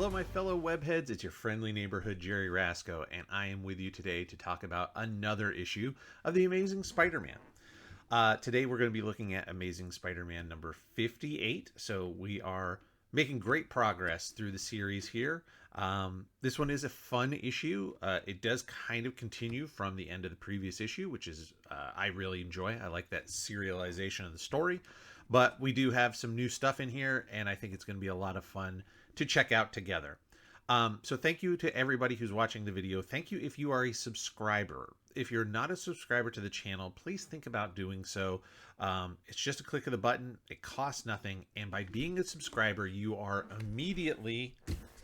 Hello, my fellow webheads. It's your friendly neighborhood Jerry Rasco, and I am with you today to talk about another issue of The Amazing Spider-Man. Today, we're going to be looking at Amazing Spider-Man number 58. So we are making great progress through the series here. This one is a fun issue. It does kind of continue from the end of the previous issue, which is I really enjoy. I like that serialization of the story. But we do have some new stuff in here, and I think it's going to be a lot of fun to check out together. So thank you to everybody who's watching the video. Thank you if you are a subscriber. If you're not a subscriber to the channel, please think about doing so. It's just a click of the button. It costs nothing. And by being a subscriber, you are immediately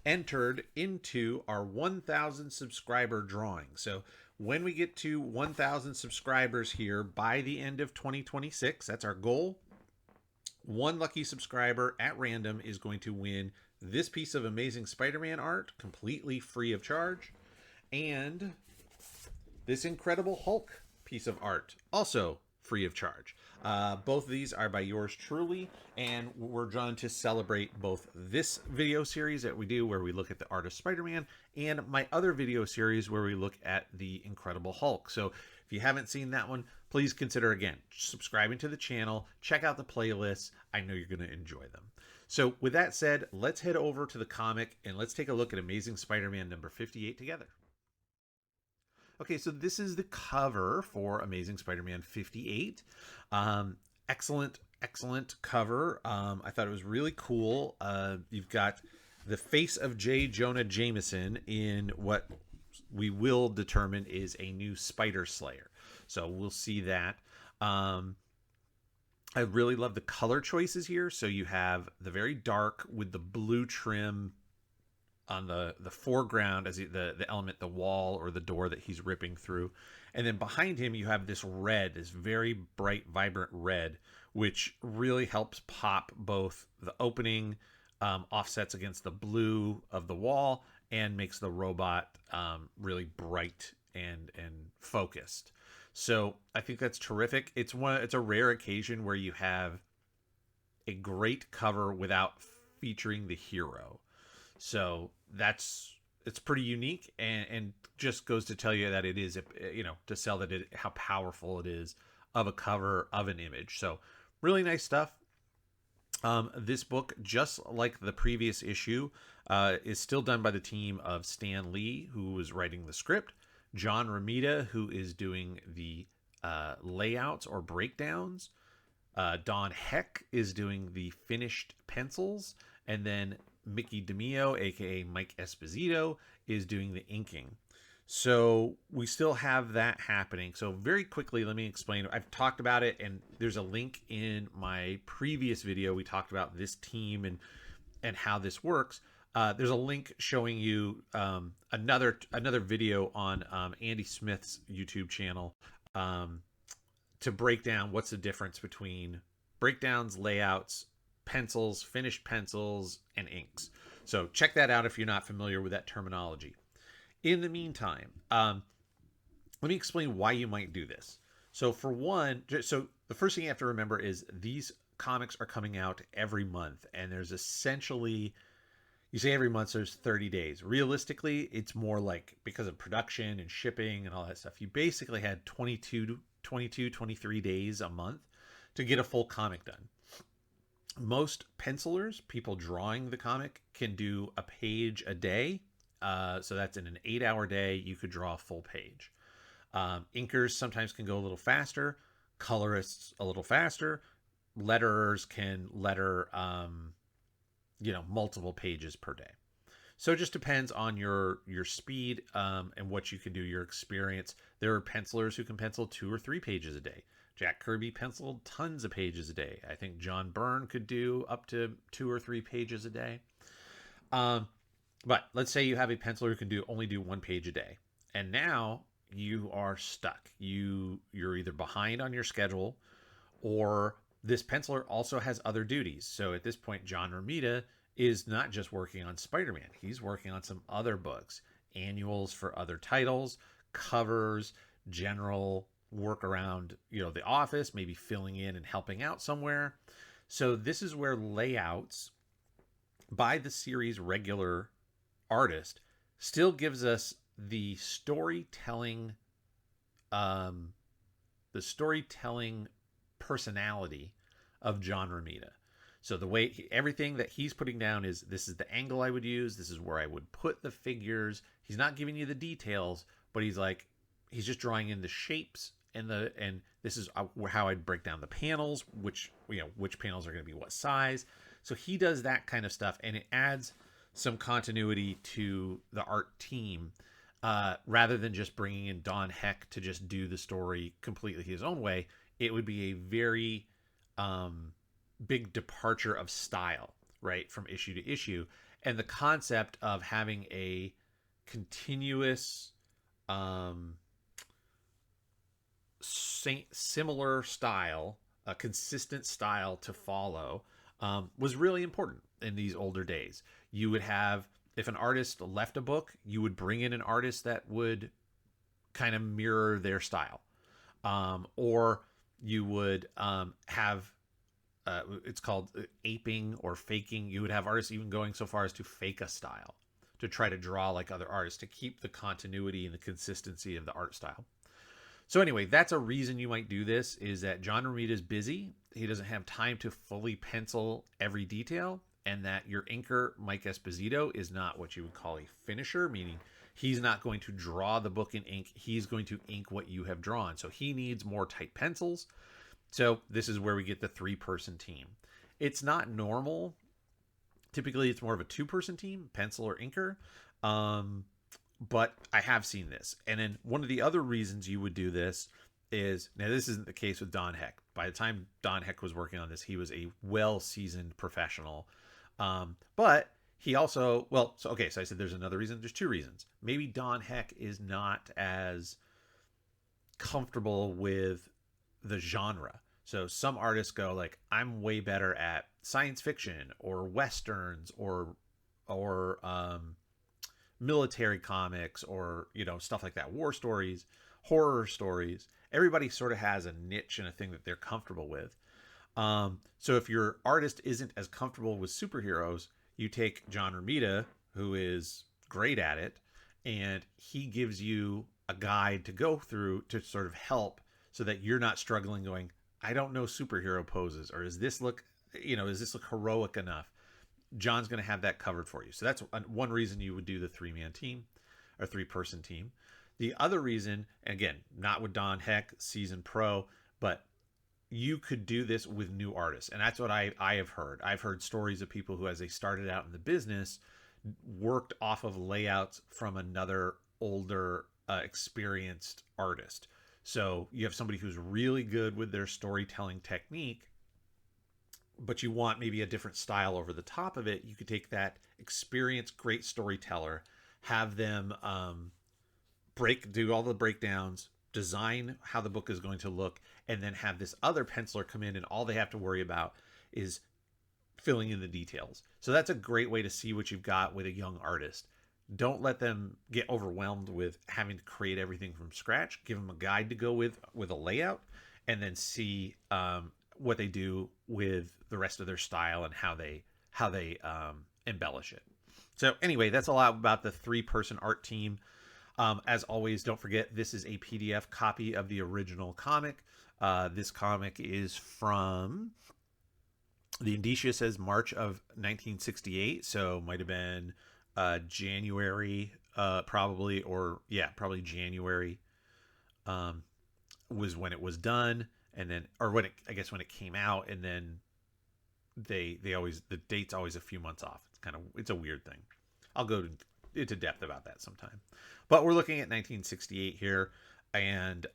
entered into our 1,000 subscriber drawing. So when we get to 1,000 subscribers here by the end of 2026, that's our goal. One lucky subscriber at random is going to win this piece of Amazing Spider-Man art, completely free of charge, and this Incredible Hulk piece of art, also free of charge. Both of these are by yours truly, and we're drawn to celebrate both this video series that we do where we look at the art of Spider-Man and my other video series where we look at the Incredible Hulk. So if you haven't seen that one, please consider, again, subscribing to the channel. Check out the playlists. I know you're going to enjoy them. So with that said, let's head over to the comic and let's take a look at Amazing Spider-Man number 58 together. Okay, so this is the cover for Amazing Spider-Man 58. Excellent cover. I thought it was really cool. You've got the face of J. Jonah Jameson in what we will determine is a new Spider Slayer. So we'll see that. I really love the color choices here. So you have the very dark with the blue trim on the foreground as the element, the wall or the door that he's ripping through. And then behind him, you have this red, this very bright, vibrant red, which really helps pop both the opening offsets against the blue of the wall and makes the robot really bright and focused. So I think that's terrific. It's a rare occasion where you have a great cover without featuring the hero. So it's pretty unique and just goes to tell you that it is, to sell that how powerful it is of a cover of an image. So really nice stuff. This book, just like the previous issue, is still done by the team of Stan Lee, who was writing the script, John Romita, who is doing the layouts or breakdowns, Don Heck is doing the finished pencils, and then Mickey DeMeo, aka Mike Esposito, is doing the inking. So we still have that happening. So very quickly, let me explain. I've talked about it, and there's a link in my previous video. We talked about this team and how this works. There's a link showing you another video on Andy Smith's YouTube channel to break down what's the difference between breakdowns, layouts, pencils, finished pencils, and inks. So check that out if you're not familiar with that terminology. In the meantime, let me explain why you might do this. So for one, so the first thing you have to remember is these comics are coming out every month, and there's essentially, you say every month, so there's 30 days. Realistically, it's more like, because of production and shipping and all that stuff, you basically had 23 days a month to get a full comic done. Most pencilers, people drawing the comic, can do a page a day. So that's in an 8-hour day, you could draw a full page. Inkers sometimes can go a little faster, colorists a little faster, letterers can letter, multiple pages per day. So it just depends on your speed and what you can do, your experience. There are pencilers who can pencil 2 or 3 pages a day. Jack Kirby penciled tons of pages a day. I think John Byrne could do up to 2 or 3 pages a day. But let's say you have a penciler who can only do 1 page a day. And now you are stuck. You're either behind on your schedule, or this penciler also has other duties. So at this point, John Romita is not just working on Spider-Man. He's working on some other books, annuals for other titles, covers, general work around, the office, maybe filling in and helping out somewhere. So this is where layouts by the series regular artist still gives us the storytelling, um, personality of John Romita. So the way everything that he's putting down is, this is the angle I would use, this is where I would put the figures. He's not giving you the details, but he's just drawing in the shapes and this is how I'd break down the panels, which panels are going to be what size. So he does that kind of stuff, and it adds some continuity to the art team, rather than just bringing in Don Heck to just do the story completely his own way. It would be a very big departure of style, right, from issue to issue. And the concept of having a continuous, similar style, a consistent style to follow, was really important in these older days. You would have, if an artist left a book, you would bring in an artist that would kind of mirror their style, or you would have, it's called aping or faking. You would have artists even going so far as to fake a style to try to draw like other artists to keep the continuity and the consistency of the art style. So anyway, that's a reason you might do this, is that John Romita is busy. He doesn't have time to fully pencil every detail, and that your inker, Mike Esposito, is not what you would call a finisher, meaning he's not going to draw the book in ink. He's going to ink what you have drawn. So he needs more tight pencils. So this is where we get the 3-person team. It's not normal. Typically, it's more of a 2-person team, pencil or inker. But I have seen this. And then one of the other reasons you would do this is, now this isn't the case with Don Heck. By the time Don Heck was working on this, he was a well-seasoned professional. But he also, so I said there's another reason. There's 2 reasons. Maybe Don Heck is not as comfortable with the genre. So some artists go like, I'm way better at science fiction or westerns or military comics, or stuff like that, war stories, horror stories. Everybody sort of has a niche and a thing that they're comfortable with. So if your artist isn't as comfortable with superheroes, you take John Romita, who is great at it, and he gives you a guide to go through to sort of help, so that you're not struggling going, I don't know superhero poses, or does this look heroic enough? John's going to have that covered for you. So that's one reason you would do the 3-man team or 3-person team. The other reason, again, not with Don Heck, seasoned pro, but you could do this with new artists. And that's what I have heard. I've heard stories of people who, as they started out in the business, worked off of layouts from another older, experienced artist. So you have somebody who's really good with their storytelling technique, but you want maybe a different style over the top of it. You could take that experienced, great storyteller, have them do all the breakdowns, design how the book is going to look, and then have this other penciler come in, and all they have to worry about is filling in the details. So that's a great way to see what you've got with a young artist. Don't let them get overwhelmed with having to create everything from scratch. Give them a guide to go with a layout, and then see what they do with the rest of their style and how they embellish it. So anyway, that's a lot about the 3-person art team. As always, don't forget, this is a PDF copy of the original comic. This comic is from, the indicia says March of 1968, so might have been January, probably, probably January was when it was done. And then, or when it came out, and then they always, the date's always a few months off. It's a weird thing. I'll go into depth about that sometime. But we're looking at 1968 here, and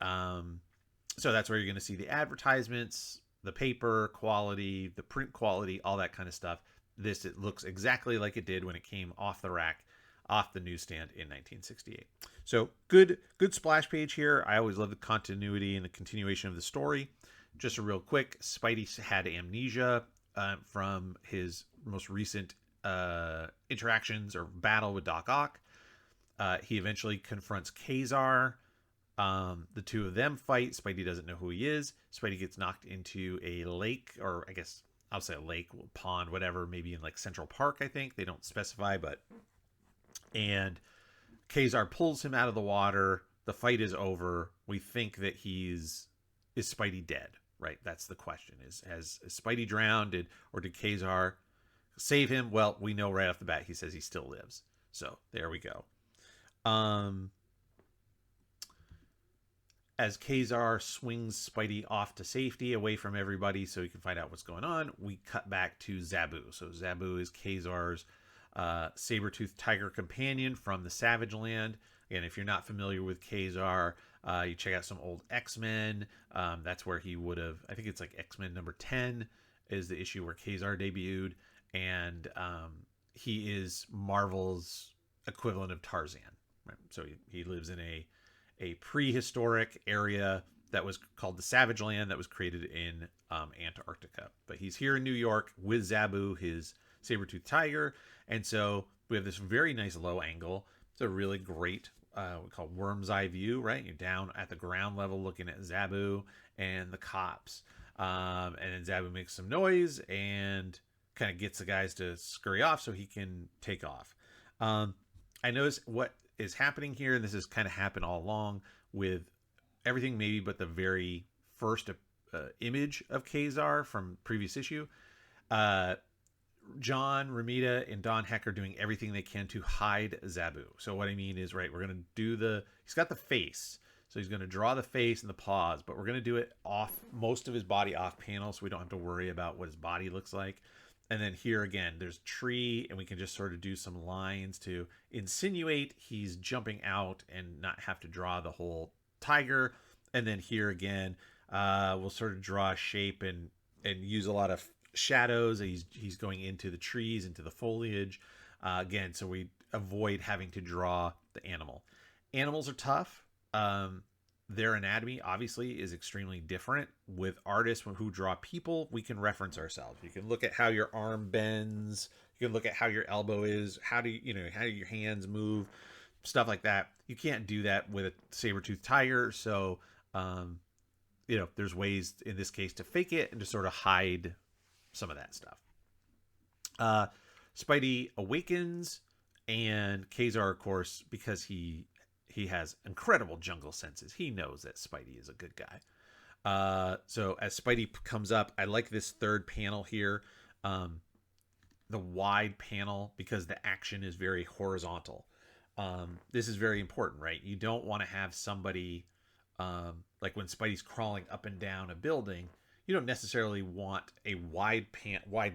so that's where you're going to see the advertisements, the paper quality, the print quality, all that kind of stuff. It looks exactly like it did when it came off the rack, off the newsstand in 1968. So good splash page here. I always love the continuity and the continuation of the story. Just a real quick, Spidey had amnesia from his most recent interactions or battle with Doc Ock. He eventually confronts Kazar. The 2 of them fight. Spidey doesn't know who he is. Spidey gets knocked into a lake, or I guess I'll say a lake, pond, whatever, maybe in like Central Park, I think. They don't specify, but And Kazar pulls him out of the water. The fight is over. We think that is Spidey dead, right? That's the question. Has Spidey drowned, or did Kazar save him? Well, we know right off the bat he says he still lives. So there we go. As Kazar swings Spidey off to safety away from everybody so he can find out what's going on, we cut back to Zabu. So Zabu is Kazar's saber-toothed tiger companion from the Savage Land. Again, if you're not familiar with Kazar, you check out some old X-Men. That's where he would have, I think it's like X-Men number 10 is the issue where Kazar debuted. And he is Marvel's equivalent of Tarzan. Right? So he lives in a prehistoric area that was called the Savage Land that was created in Antarctica. But he's here in New York with Zabu, his saber-toothed tiger. And so we have this very nice low angle. It's a really great, we call worm's eye view, right? You're down at the ground level looking at Zabu and the cops. And then Zabu makes some noise and kind of gets the guys to scurry off so he can take off. I notice what is happening here, and this has kind of happened all along with everything maybe but the very first image of Kazar from previous issue. John Romita and Don Heck are doing everything they can to hide Zabu. So what I mean is, right, we're going to do he's got the face. So he's going to draw the face and the paws, but we're going to do it off, most of his body off panel, so we don't have to worry about what his body looks like. And then here again, there's tree, and we can just sort of do some lines to insinuate he's jumping out and not have to draw the whole tiger. And then here again, we'll sort of draw a shape and use a lot of shadows. He's going into the trees, into the foliage. Again, so we avoid having to draw the animal. Animals are tough. Their anatomy obviously is extremely different. With artists who draw people, we can reference ourselves. You can look at how your arm bends. You can look at how your elbow is. How do your hands move? Stuff like that. You can't do that with a saber-toothed tiger. So, there's ways in this case to fake it and to sort of hide some of that stuff. Spidey awakens, and Kazar, of course, because he has incredible jungle senses. He knows that Spidey is a good guy. So as Spidey comes up, I like this third panel here, the wide panel, because the action is very horizontal. This is very important, right? You don't want to have somebody, like when Spidey's crawling up and down a building, you don't necessarily want a wide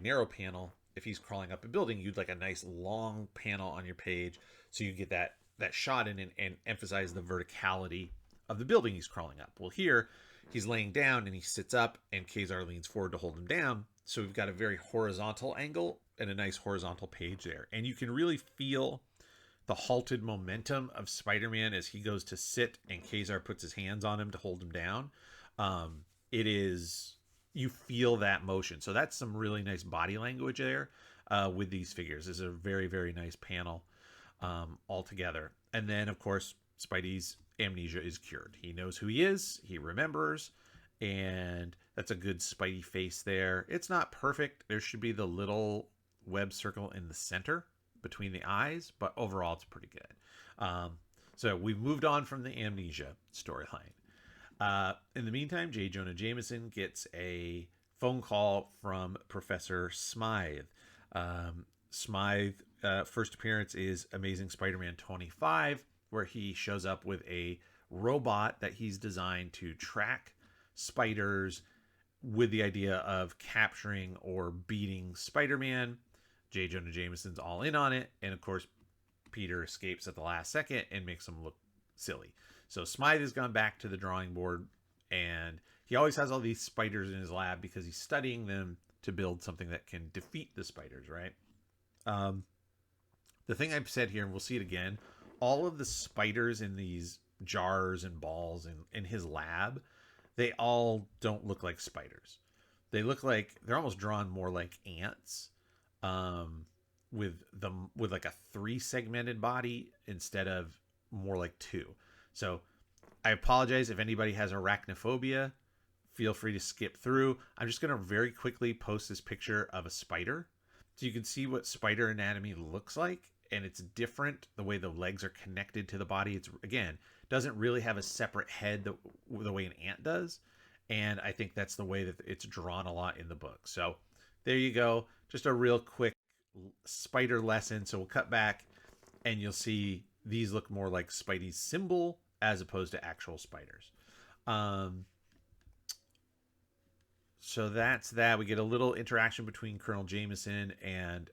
narrow panel. If he's crawling up a building, you'd like a nice long panel on your page so you get that shot in and emphasize the verticality of the building he's crawling up. Well, here he's laying down and he sits up, and Kazar leans forward to hold him down. So we've got a very horizontal angle and a nice horizontal page there. And you can really feel the halted momentum of Spider-Man as he goes to sit and Kazar puts his hands on him to hold him down. You feel that motion. So that's some really nice body language there with these figures. This is a very, very nice panel altogether. And then, of course, Spidey's amnesia is cured. He knows who he is. He remembers. And that's a good Spidey face there. It's not perfect. There should be the little web circle in the center between the eyes, but overall it's pretty good. So we've moved on from the amnesia storyline. In the meantime, J. Jonah Jameson gets a phone call from Professor Smythe. Smythe, first appearance is Amazing Spider-Man 25, where he shows up with a robot that he's designed to track spiders with the idea of capturing or beating Spider-Man. J. Jonah Jameson's all in on it, and of course, Peter escapes at the last second and makes him look silly. So Smythe has gone back to the drawing board, and he always has all these spiders in his lab because he's studying them to build something that can defeat the spiders, right? The thing I've said here, and we'll see it again, all of the spiders in these jars and balls in his lab, they all don't look like spiders. They look like they're almost drawn more like ants, with like a 3-segmented body instead of more like 2. So I apologize if anybody has arachnophobia. Feel free to skip through. I'm just going to very quickly post this picture of a spider so you can see what spider anatomy looks like. and it's different the way the legs are connected to the body. It's, again, doesn't really have a separate head the way an ant does, and I think that's the way that it's drawn a lot in the book. So there you go, just a real quick spider lesson. So we'll cut back and you'll see these look more like Spidey's symbol as opposed to actual spiders. So that's that. We get a little interaction between Colonel Jameson and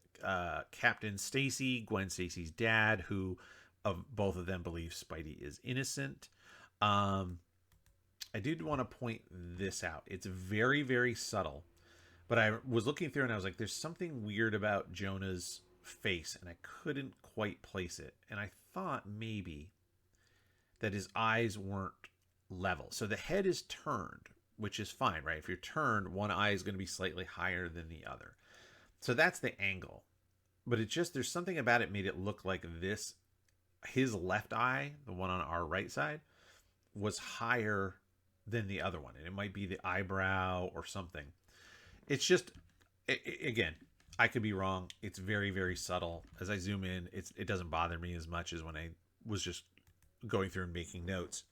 Captain Stacy, Gwen Stacy's dad, who of both of them believe Spidey is innocent. I did want to point this out. It's very, very subtle. But I was looking through and I was like, there's something weird about Jonah's face, and I couldn't quite place it. And I thought maybe that his eyes weren't level. So the head is turned, which is fine, right? If you're turned, one eye is going to be slightly higher than the other. So that's the angle. But it just, there's something about it made it look like this, his left eye, the one on our right side, was higher than the other one. And it might be the eyebrow or something. It's just, again, I could be wrong. It's very, very subtle. As I zoom in, it doesn't bother me as much as when I was just going through and making notes.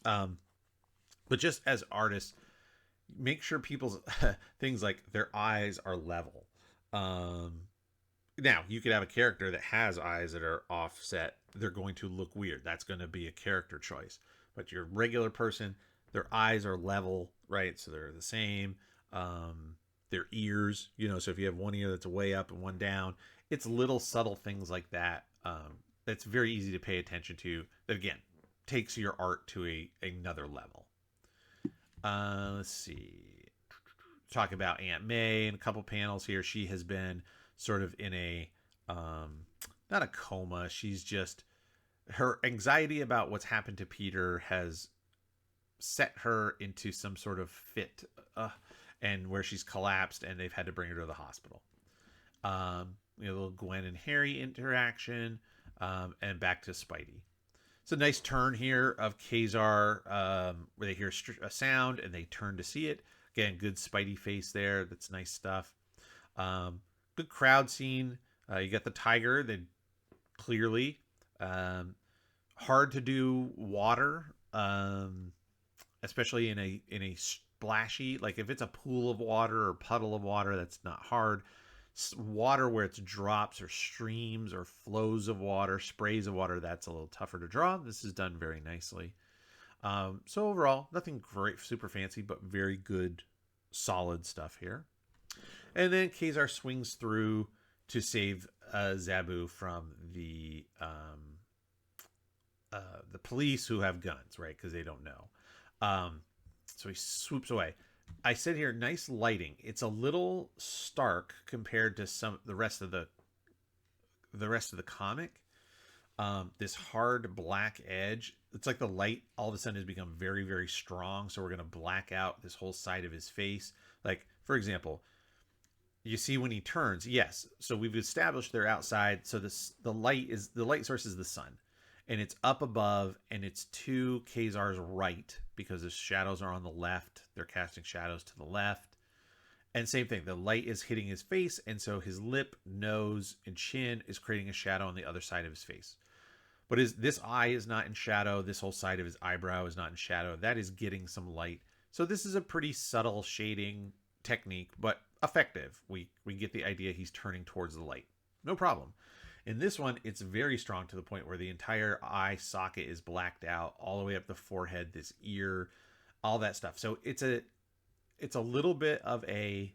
But just as artists, make sure people's things like their eyes are level. Now, you could have a character that has eyes that are offset. They're going to look weird. That's going to be a character choice. But your regular person, their eyes are level, right? So they're the same. Their ears, so if you have one ear that's way up and one down, it's little subtle things like that. That's very easy to pay attention to. That, again, takes your art to another level. Let's see. Talk about Aunt May in a couple panels here. She has been sort of in a, not a coma. She's just, her anxiety about what's happened to Peter has set her into some sort of fit, and where she's collapsed and they've had to bring her to the hospital. A little Gwen and Harry interaction, and back to Spidey. It's a nice turn here of Kazar, where they hear a sound and they turn to see it. Again, good Spidey face there. That's nice stuff. Good crowd scene. You got the tiger. That clearly hard to do water, especially in a splashy, like if it's a pool of water or puddle of water, that's not hard. Water where it's drops or streams or flows of water, sprays of water, that's a little tougher to draw. This is done very nicely. So overall, nothing great, super fancy, but very good, solid stuff here. And then Kazar swings through to save Zabu from the police who have guns, right? Because they don't know. So he swoops away. I said here, nice lighting. It's a little stark compared to the rest of the comic. This hard black edge. It's like the light all of a sudden has become very, very strong. So we're going to black out this whole side of his face. Like, for example, you see when he turns. Yes. So we've established they're outside. So the light source is the sun. And it's up above, and it's to Kazar's right because the shadows are on the left. They're casting shadows to the left. And same thing, the light is hitting his face, and so his lip, nose, and chin is creating a shadow on the other side of his face. But this eye is not in shadow. This whole side of his eyebrow is not in shadow. That is getting some light. So this is a pretty subtle shading technique, but effective. We get the idea he's turning towards the light. No problem. In this one, it's very strong to the point where the entire eye socket is blacked out all the way up the forehead, this ear, all that stuff. So it's a little bit of a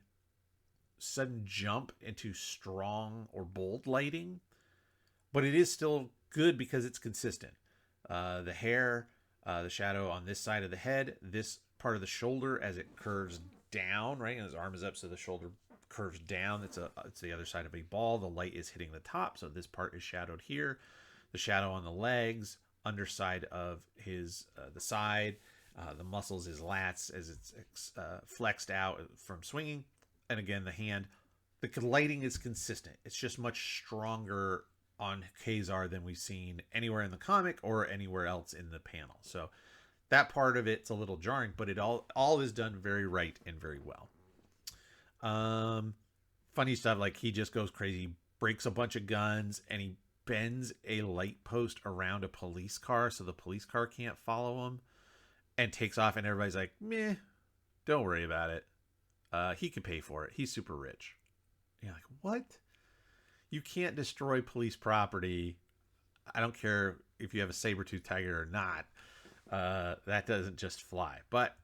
sudden jump into strong or bold lighting, but it is still good because it's consistent. The hair, the shadow on this side of the head, this part of the shoulder as it curves down, right? And his arm is up, so the shoulder curves down. It's the other side of a ball. The light is hitting the top, so this part is shadowed here. The shadow on the legs, underside of his the side, the muscles, his lats as it's flexed out from swinging, and again the hand. The lighting is consistent. It's just much stronger on Kazar than we've seen anywhere in the comic or anywhere else in the panel. So that part of it's a little jarring, but it all is done very right and very well. Funny stuff, like he just goes crazy, breaks a bunch of guns, and he bends a light post around a police car so the police car can't follow him, and takes off, and everybody's like, meh, don't worry about it. He can pay for it. He's super rich. And you're like, what? You can't destroy police property. I don't care if you have a saber-toothed tiger or not. That doesn't just fly. But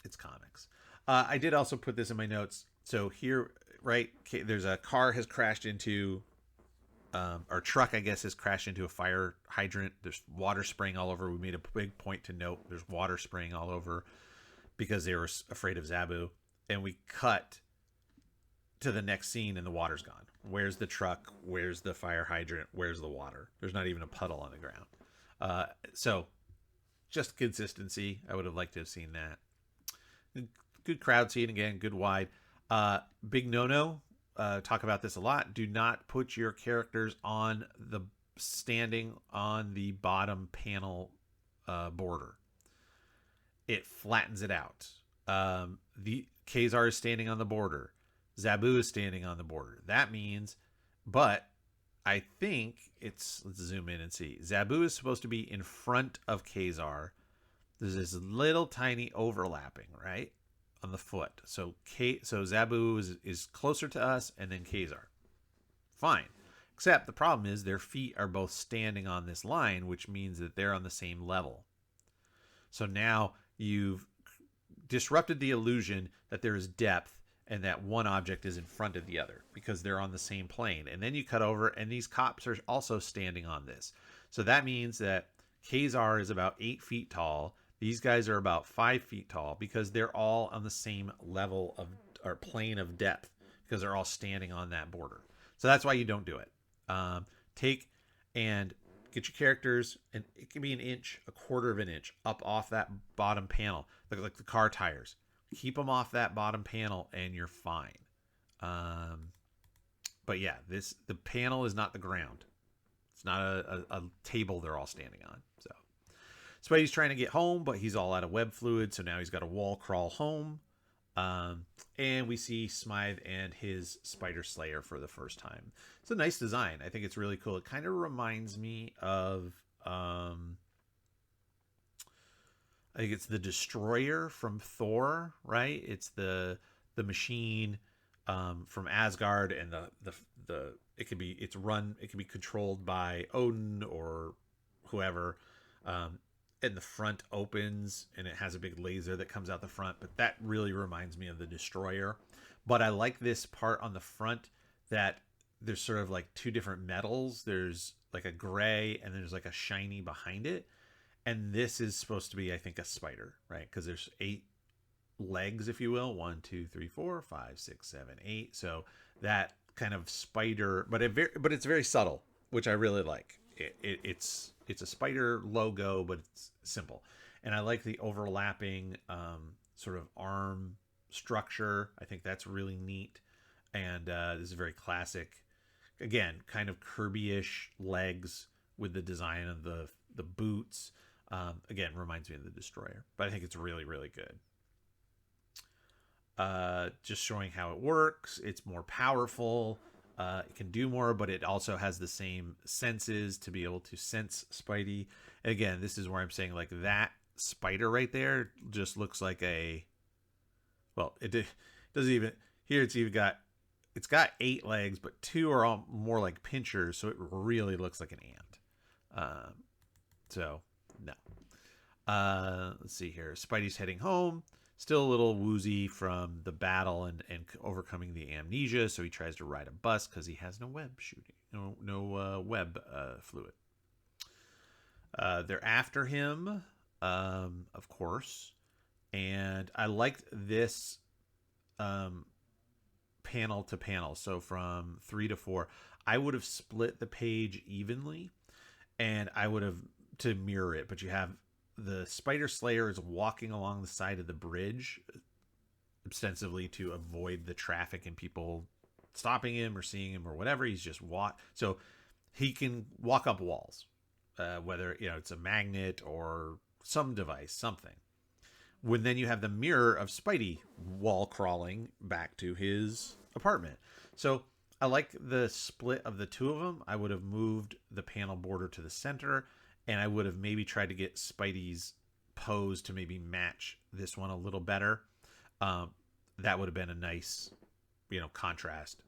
it's comics. I did also put this in my notes. So here, right, there's a car has crashed into, or truck, I guess, has crashed into a fire hydrant. There's water spraying all over. We made a big point to note there's water spraying all over because they were afraid of Zabu. And we cut to the next scene and the water's gone. Where's the truck? Where's the fire hydrant? Where's the water? There's not even a puddle on the ground. So just consistency. I would have liked to have seen that. Good crowd scene again, good wide. Big no-no. Talk about this a lot. Do not put your characters on the standing on the bottom panel border. It flattens it out. The Kazar is standing on the border. Zabu is standing on the border. That means, but I think let's zoom in and see. Zabu is supposed to be in front of Kazar. There's this little tiny overlapping, right, on the foot. So Zabu is closer to us, and then Kazar. Fine. Except the problem is their feet are both standing on this line, which means that they're on the same level. So now you've disrupted the illusion that there is depth and that one object is in front of the other because they're on the same plane. And then you cut over, and these cops are also standing on this. So that means that Kazar is about 8 feet tall. These guys are about 5 feet tall because they're all on the same level of, or plane of depth, because they're all standing on that border. So that's why you don't do it. Take and get your characters, and it can be an inch, a quarter of an inch up off that bottom panel, like the car tires. Keep them off that bottom panel, and you're fine. But yeah, the panel is not the ground. It's not a table they're all standing on. So Spidey's trying to get home, but he's all out of web fluid, so now he's got to wall crawl home. And we see Smythe and his Spider Slayer for the first time. It's a nice design. I think it's really cool. It kind of reminds me of, I think it's the Destroyer from Thor, right? It's the machine from Asgard, and it could be controlled by Odin or whoever. And the front opens, and it has a big laser that comes out the front, but that really reminds me of the Destroyer. But I like this part on the front that there's sort of like two different metals. There's like a gray, and there's like a shiny behind it. And this is supposed to be, I think, a spider, right? Because there's 8 legs, if you will. 1, 2, 3, 4, 5, 6, 7, 8. So that kind of spider, but it's very subtle, which I really like. It's a spider logo, but it's simple. And I like the overlapping sort of arm structure. I think that's really neat. And this is very classic. Again, kind of Kirby-ish legs with the design of the boots. Again, reminds me of the Destroyer. But I think it's really, really good. Just showing how it works. It's more powerful. It can do more, but it also has the same senses to be able to sense Spidey. And again, this is where I'm saying, like, that spider right there just looks like a, well, it doesn't even, here it's got 8 legs, but 2 are all more like pinchers, so it really looks like an ant. So no. Let's see here. Spidey's heading home. Still a little woozy from the battle and overcoming the amnesia, so he tries to ride a bus because he has no web shooting, no web fluid. They're after him, of course, and I liked this panel to panel. So from 3 to 4, I would have split the page evenly, and I would have to mirror it. But you have the Spider Slayer is walking along the side of the bridge, ostensibly to avoid the traffic and people stopping him or seeing him or whatever. He's just so he can walk up walls, whether it's a magnet or some device, something. When then you have the mirror of Spidey wall crawling back to his apartment. So I like the split of the two of them. I would have moved the panel border to the center, and I would have maybe tried to get Spidey's pose to maybe match this one a little better. Um, that would have been a nice, contrast,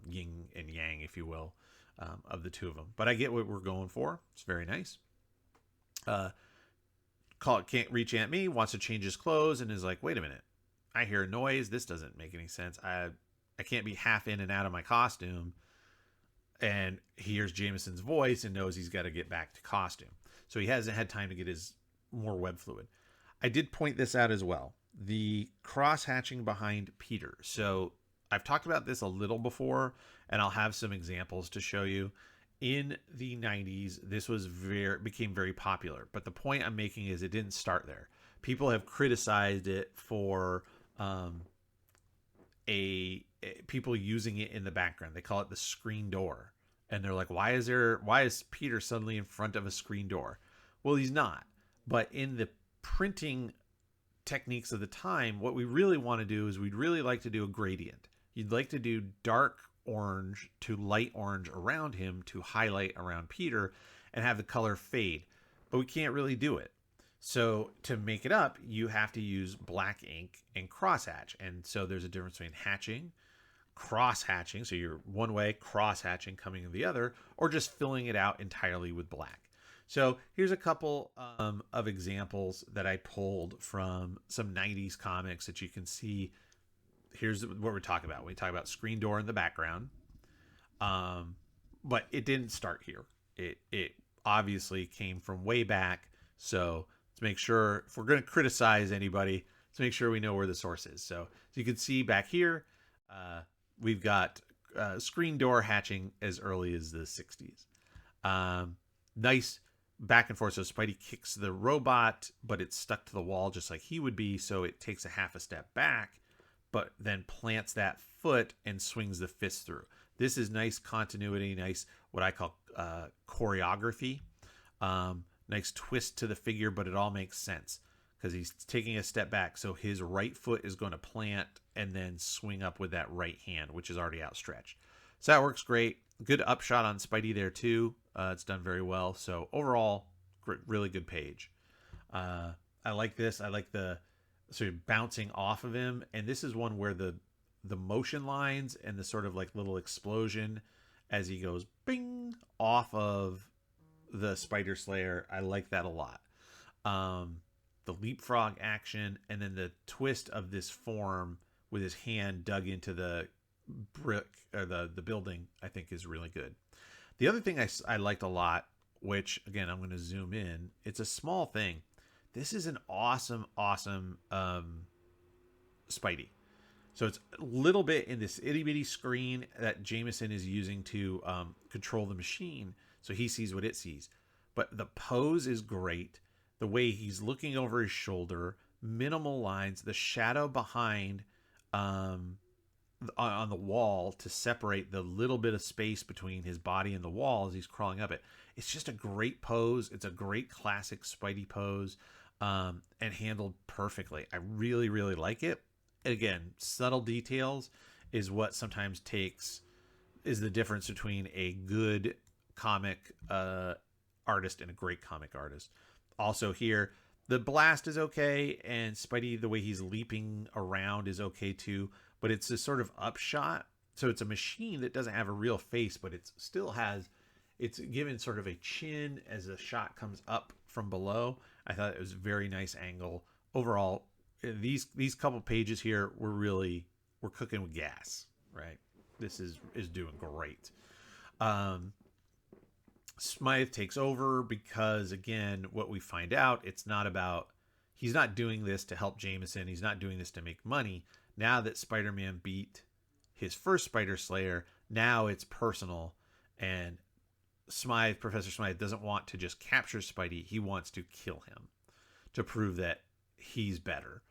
yin and yang, if you will, of the two of them. But I get what we're going for. It's very nice. Uh, Call it can't reach Aunt Me, wants to change his clothes, and is like, wait a minute. I hear a noise. This doesn't make any sense. I can't be half in and out of my costume. And he hears Jameson's voice and knows he's got to get back to costume. So he hasn't had time to get his more web fluid. I did point this out as well. The cross hatching behind Peter. So I've talked about this a little before, and I'll have some examples to show you. In the 90s, this was became very popular. But the point I'm making is it didn't start there. People have criticized it for people using it in the background. They call it the screen door. And they're like, why is Peter suddenly in front of a screen door? Well, he's not. But in the printing techniques of the time, what we really want to do is we'd really like to do a gradient. You'd like to do dark orange to light orange around him to highlight around Peter and have the color fade. But we can't really do it. So to make it up, you have to use black ink and crosshatch. And so there's a difference between hatching, cross hatching, so you're one way, cross hatching coming in the other, or just filling it out entirely with black. So here's a couple of examples that I pulled from some 90s comics that you can see. Here's what we're talking about. We talk about screen door in the background. But it didn't start here. It obviously came from way back. So let's make sure, if we're going to criticize anybody, let's make sure we know where the source is. So as you can see back here, we've got screen door hatching as early as the 60s. Nice back and forth. So Spidey kicks the robot, but it's stuck to the wall just like he would be. So it takes a half a step back, but then plants that foot and swings the fist through. This is nice continuity, nice what I call choreography. Nice twist to the figure, but it all makes sense because he's taking a step back. So his right foot is going to plant and then swing up with that right hand, which is already outstretched. So that works great. Good upshot on Spidey there too. It's done very well. So overall, really good page. I like this. I like the sort of bouncing off of him. And this is one where the motion lines and the sort of like little explosion as he goes bing off of the Spider Slayer. I like that a lot. The leapfrog action and then the twist of this form with his hand dug into the brick or the building, I think is really good. The other thing I liked a lot, which again, I'm going to zoom in. It's a small thing. This is an awesome Spidey. So it's a little bit in this itty bitty screen that Jameson is using to control the machine. So he sees what it sees. But the pose is great. The way he's looking over his shoulder, minimal lines, the shadow behind on the wall to separate the little bit of space between his body and the wall as he's crawling up it. It's just a great pose. It's a great classic Spidey pose and handled perfectly. I really, really like it. Again, subtle details is what sometimes is the difference between a good comic artist and a great comic artist. Also here, the blast is okay, and Spidey, the way he's leaping around is okay too, but it's a sort of upshot. So it's a machine that doesn't have a real face, but it's given sort of a chin as the shot comes up from below. I thought it was a very nice angle. Overall, these couple pages here, we're cooking with gas, right? This is doing great. Smythe takes over because, again, what we find out, he's not doing this to help Jameson. He's not doing this to make money. Now that Spider-Man beat his first Spider Slayer, now it's personal. And Professor Smythe doesn't want to just capture Spidey. He wants to kill him to prove that he's better.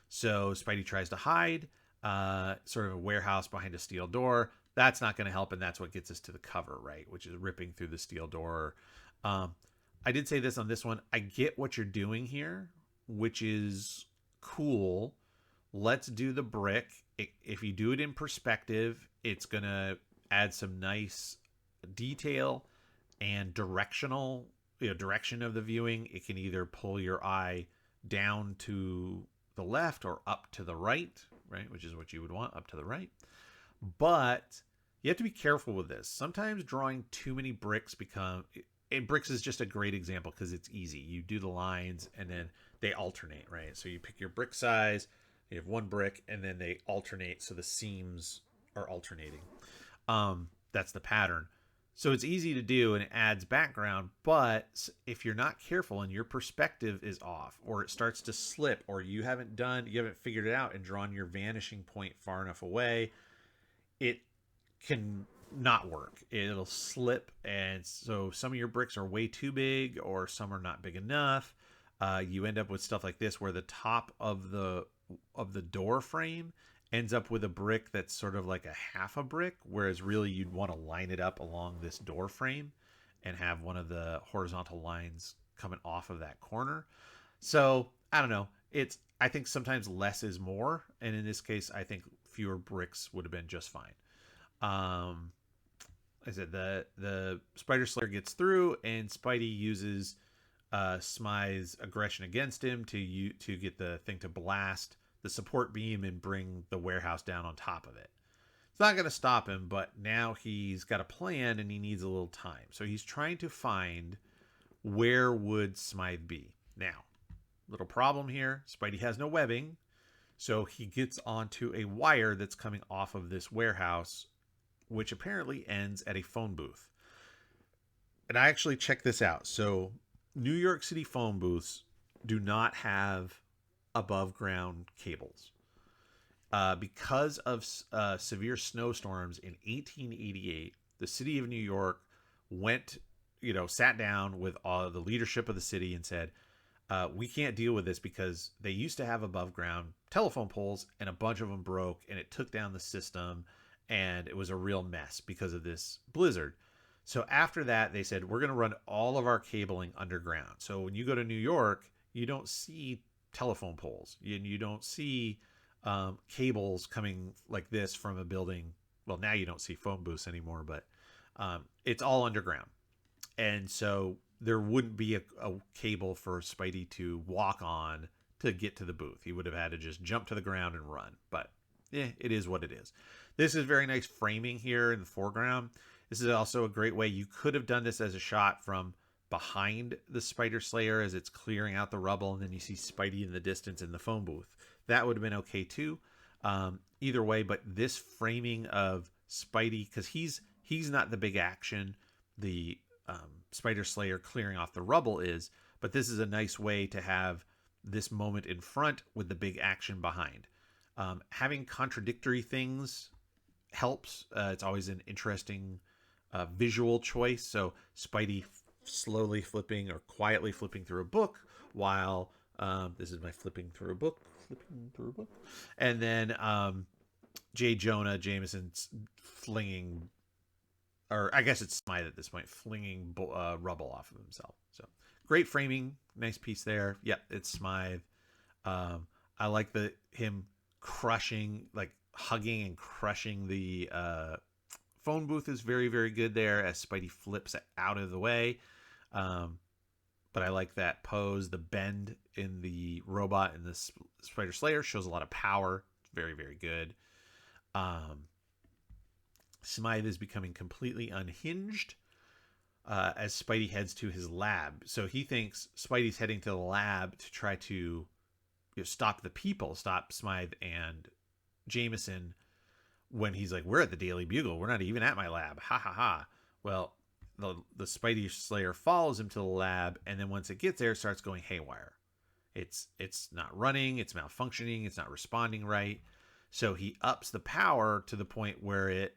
So Spidey tries to hide, sort of a warehouse behind a steel door. That's not going to help, and that's what gets us to the cover, right? Which is ripping through the steel door. I did say this on this one. I get what you're doing here, which is cool. Let's do the brick. If you do it in perspective, it's going to adds some nice detail and direction of the viewing. It can either pull your eye down to the left or up to the right, which is what you would want, up to the right. But you have to be careful with this. Sometimes drawing too many bricks and bricks is just a great example because it's easy. You do the lines and then they alternate, right? So you pick your brick size, you have one brick, and then they alternate, so the seams are alternating. That's the pattern. So it's easy to do and it adds background, but if you're not careful and your perspective is off, or it starts to slip, or you haven't figured it out and drawn your vanishing point far enough away, it can not work. It'll slip, and so some of your bricks are way too big, or some are not big enough. You end up with stuff like this, where the top of the door frame ends up with a brick that's sort of like a half a brick, whereas really you'd want to line it up along this door frame and have one of the horizontal lines coming off of that corner. So I don't know. I think sometimes less is more, and in this case, I think fewer bricks would have been just fine. I said the Spider Slayer gets through, and Spidey uses Smythe's aggression against him to get the thing to blast the support beam and bring the warehouse down on top of it. It's not going to stop him, but now he's got a plan and he needs a little time. So he's trying to find where would Smythe be. Now, little problem here. Spidey has no webbing, so he gets onto a wire that's coming off of this warehouse, which apparently ends at a phone booth. And I actually checked this out. So New York City phone booths do not have above ground cables. Because of severe snowstorms in 1888, the city of New York sat down with the leadership of the city and said, we can't deal with this because they used to have above ground telephone poles and a bunch of them broke and it took down the system and it was a real mess because of this blizzard. So after that, they said, we're going to run all of our cabling underground. So when you go to New York, you don't see telephone poles and you don't see cables coming like this from a building. Well, now you don't see phone booths anymore, but it's all underground. And so there wouldn't be a cable for Spidey to walk on to get to the booth. He would have had to just jump to the ground and run. But it is what it is. This is very nice framing here in the foreground. This is also a great way. You could have done this as a shot from behind the Spider Slayer as it's clearing out the rubble, and then you see Spidey in the distance in the phone booth. That would have been okay too. Either way, but this framing of Spidey, because he's not the big action, the Spider Slayer clearing off the rubble is, but this is a nice way to have this moment in front with the big action behind. Having contradictory things helps. It's always an interesting visual choice. So Spidey slowly flipping or quietly flipping through a book while this is my flipping through a book, and then Jonah Jameson's flinging, or I guess it's Smythe at this point, flinging rubble off of himself. So great framing, nice piece there. Yep, it's Smythe. I like him crushing, like hugging and crushing the phone booth is very, very good there as Spidey flips out of the way. But I like that pose. The bend in the robot and the Spider Slayer shows a lot of power. It's very, very good. Smythe is becoming completely unhinged as Spidey heads to his lab. So he thinks Spidey's heading to the lab to try to stop the people, stop Smythe and Jameson, when he's like, we're at the Daily Bugle. We're not even at my lab. Ha ha ha. Well, the Spidey Slayer follows him to the lab, and then once it gets there, it starts going haywire. It's not running, it's malfunctioning, it's not responding right. So he ups the power to the point where it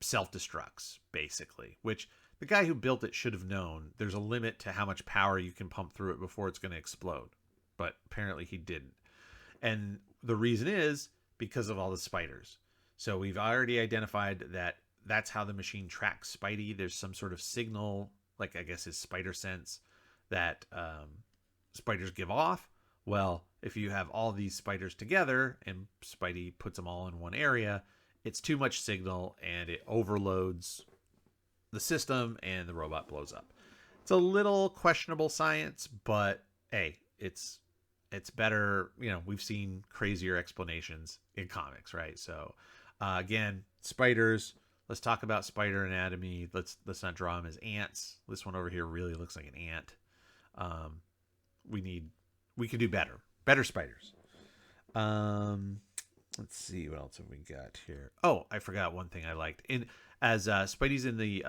self-destructs, basically, which the guy who built it should have known. There's a limit to how much power you can pump through it before it's going to explode. But apparently he didn't. And the reason is because of all the spiders. So we've already identified that that's how the machine tracks Spidey. There's some sort of signal, like I guess his spider sense, that spiders give off. Well, if you have all these spiders together and Spidey puts them all in one area, It's too much signal and it overloads the system and the robot blows up. It's a little questionable science, but hey, it's better. You know, we've seen crazier explanations in comics, right? So again, spiders. Let's talk about spider anatomy. Let's not draw them as ants. This one over here really looks like an ant. Um, we can do better spiders. Um, let's see what else have we got here. Oh, I forgot one thing I liked. In as Spidey's in the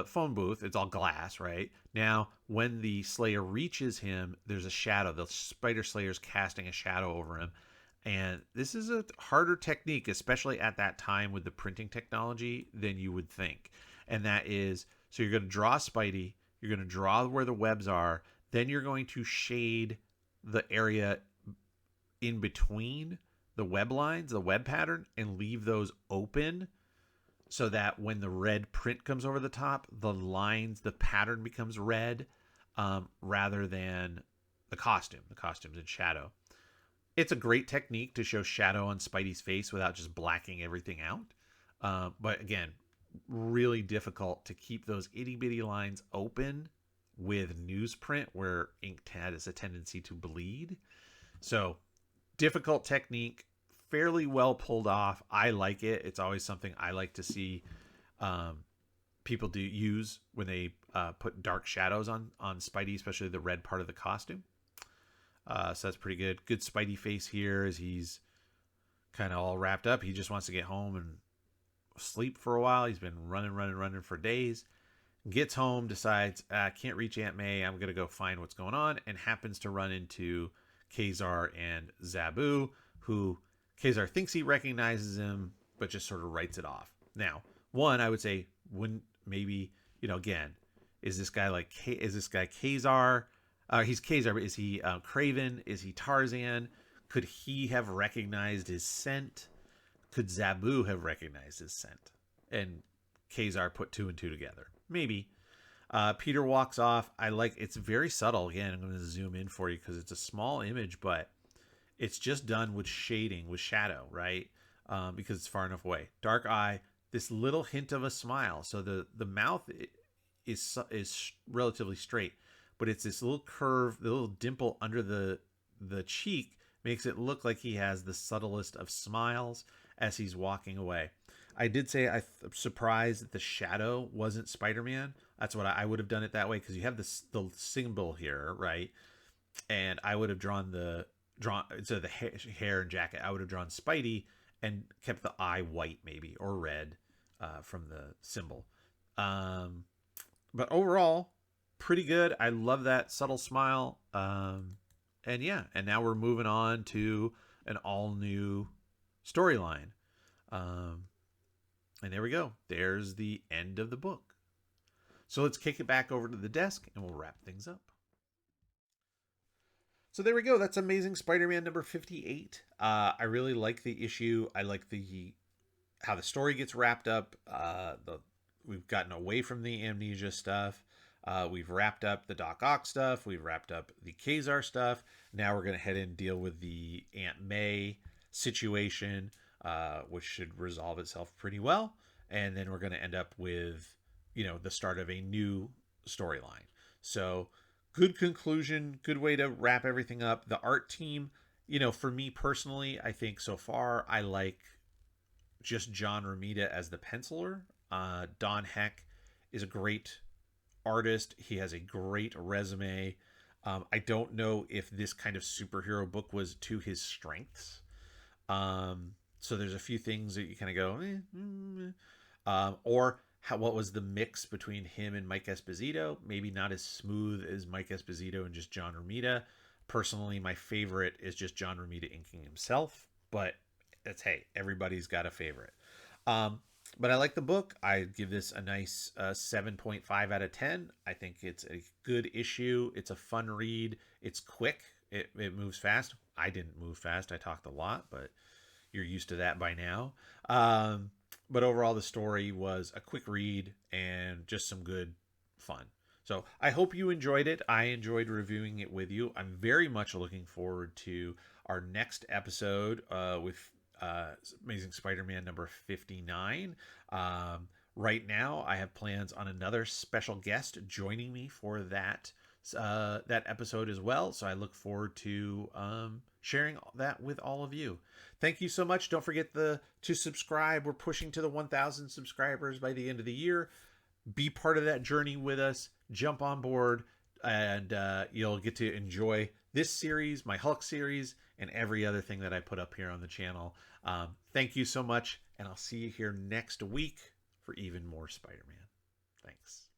phone booth, it's all glass, right? Now, when the Slayer reaches him, there's a shadow. The Spider Slayer's casting a shadow over him. And this is a harder technique, especially at that time with the printing technology, than you would think. And that is, so you're going to draw Spidey, you're going to draw where the webs are, then you're going to shade the area in between the web lines, the web pattern, and leave those open so that when the red print comes over the top, the lines, the pattern becomes red rather than the costume. The costume's in shadow. It's a great technique to show shadow on Spidey's face without just blacking everything out. But again, really difficult to keep those itty bitty lines open with newsprint where ink has a tendency to bleed. So difficult technique, fairly well pulled off. I like it. It's always something I like to see people do use when they put dark shadows on Spidey, especially the red part of the costume. So that's pretty good. Good Spidey face here as he's kind of all wrapped up. He just wants to get home and sleep for a while. He's been running for days. Gets home, decides, I can't reach Aunt May. I'm going to go find what's going on, and happens to run into Kazar and Zabu, who Kazar thinks he recognizes him, but just sort of writes it off. Now, one, I would say, wouldn't maybe, again, is this guy Kazar? He's Kazar, but is he Craven? Is he Tarzan? Could he have recognized his scent? Could Zabu have recognized his scent? And Kazar put two and two together. Maybe. Peter walks off. It's very subtle. Again, I'm going to zoom in for you because it's a small image, but it's just done with shading, with shadow, right? Because it's far enough away. Dark eye, this little hint of a smile. So the mouth is relatively straight, but it's this little curve, the little dimple under the cheek makes it look like he has the subtlest of smiles as he's walking away. I did say I'm surprised that the shadow wasn't Spider-Man. That's what I would have done it that way, because you have the symbol here, right? And I would have drawn instead of the hair and jacket, I would have drawn Spidey and kept the eye white maybe, or red from the symbol. But overall, pretty good. I love that subtle smile. And now we're moving on to an all new storyline. And there we go. There's the end of the book. So let's kick it back over to the desk and we'll wrap things up. So there we go. That's Amazing Spider-Man number 58. I really like the issue. I like how the story gets wrapped up. We've gotten away from the amnesia stuff. We've wrapped up the Doc Ock stuff. We've wrapped up the Kazar stuff. Now we're going to head in and deal with the Aunt May situation, which should resolve itself pretty well. And then we're going to end up with, the start of a new storyline. So good conclusion, good way to wrap everything up. The art team, for me personally, I think so far I like just John Romita as the penciler. Don Heck is a great artist. He has a great resume. I don't know if this kind of superhero book was to his strengths. So there's a few things that you kind of go, or what was the mix between him and Mike Esposito? Maybe not as smooth as Mike Esposito and just John Romita. Personally, my favorite is just John Romita inking himself, but hey, everybody's got a favorite. But I like the book. I give this a nice 7.5 out of 10. I think it's a good issue. It's a fun read. It's quick. It moves fast. I didn't move fast. I talked a lot, but you're used to that by now. But overall, the story was a quick read and just some good fun. So I hope you enjoyed it. I enjoyed reviewing it with you. I'm very much looking forward to our next episode with Amazing Spider-Man number 59. Right now, I have plans on another special guest joining me for that episode as well. So I look forward to sharing that with all of you. Thank you so much. Don't forget to subscribe. We're pushing to the 1,000 subscribers by the end of the year. Be part of that journey with us. Jump on board, and you'll get to enjoy this series, my Hulk series, and every other thing that I put up here on the channel. Thank you so much, and I'll see you here next week for even more Spider-Man. Thanks.